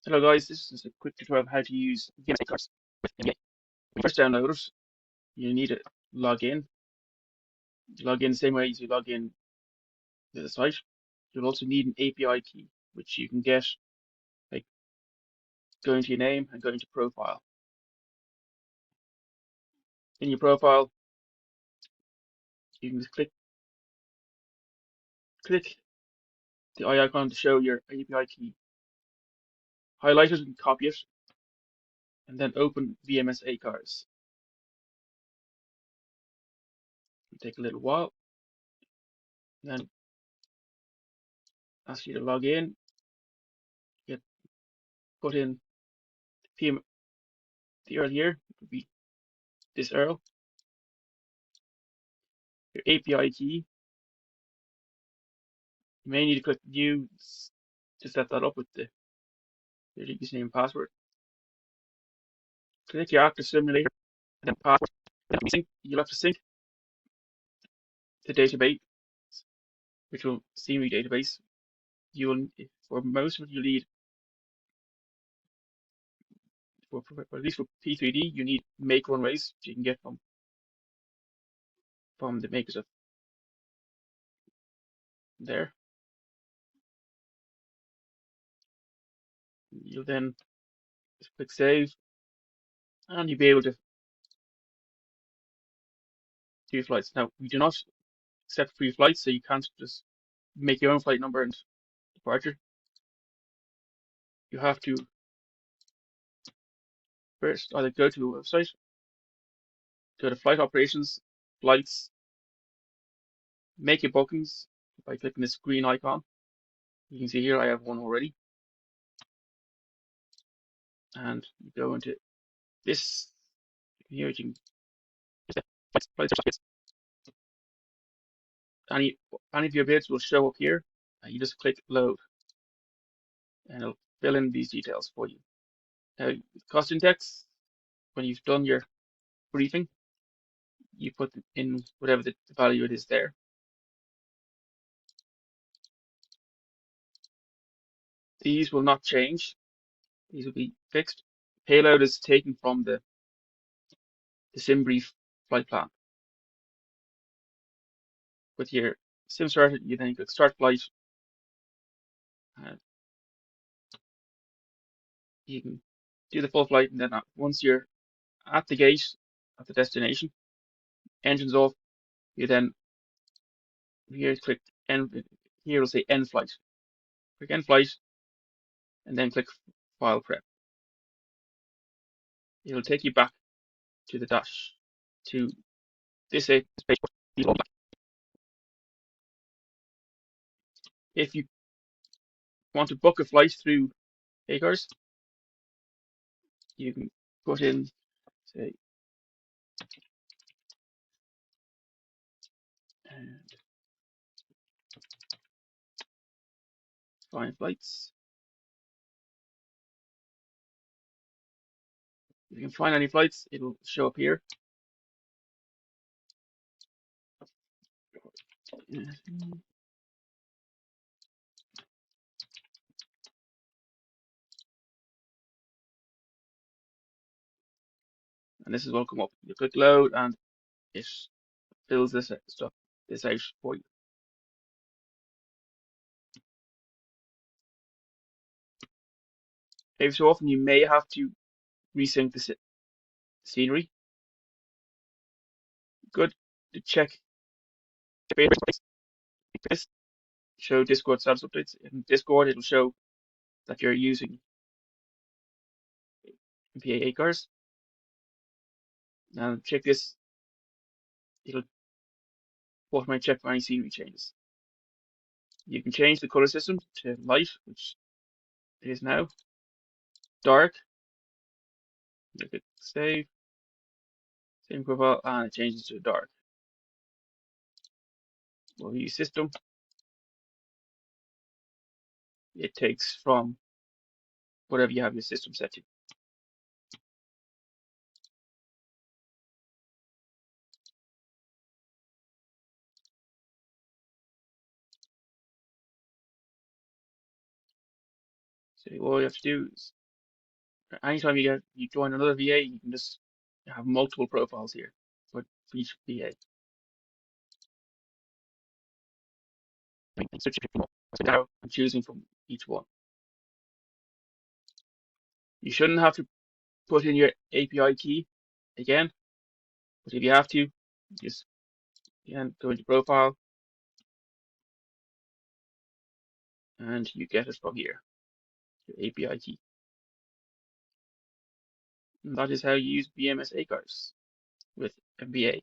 Hello guys, this is a quick tutorial on how to use VMSACARS with NBA. When you first download it, you need to log in. You log in the same way as you log in to the site. You'll also need an API key, which you can get like going to your name and going to profile. In your profile, you can just click the eye icon to show your API key. Highlight it and copy it, and then open VMSACARS. It'll take a little while, and then ask you to log in. You put in the URL here. It would be this URL. Your API key. You may need to click View to set that up with your username and password. Click your active simulator and then password. You'll have to sync the database, virtual scenery database. For most of it, you need, for at least for P3D, you need make runways, which you can get from the makers of there. You'll then just click save, and you'll be able to do flights. Now, we do not accept free flights, so you can't just make your own flight number and departure. You have to first either go to a website, go to flight operations, flights, make your bookings by clicking this green icon. You can see here I have one already. And you go into this here, you can flights. Any of your bids will show up here. You just click load and it'll fill in these details for you. Now, cost index, when you've done your briefing, you put in whatever the value it is there. These will not change. These will be fixed. Payload is taken from the SimBrief flight plan. With your sim started, you then click start flight. You can do the full flight, and then once you're at the gate, at the destination, engines off, you then here click end. Here it'll say end flight. Click end flight, and then click file prep. It'll take you back to the dash to this page. If you want to book a flight through VMSACARS, you can put in, say, and find flights. If you can find any flights, it'll show up here. And this is what will come up. You click load, and it fills this out for you. Every so often, you may have to resync the scenery. Good to check this. Show Discord status updates. In Discord, it'll show that you're using VMSACARS. Now check this. It'll automatically check for any scenery changes. You can change the color system to light, which it is now. Dark. You click save. Same profile, and it changes to dark. We'll use system. It takes from whatever you have your system set to. So all you have to do is anytime you join another VA, you can just have multiple profiles here for each VA. And switch it from so now I'm choosing from each one. You shouldn't have to put in your API key again, but if you have to, just again go into profile and you get it from here, your API key. And that is how you use VMSACARS with MBA.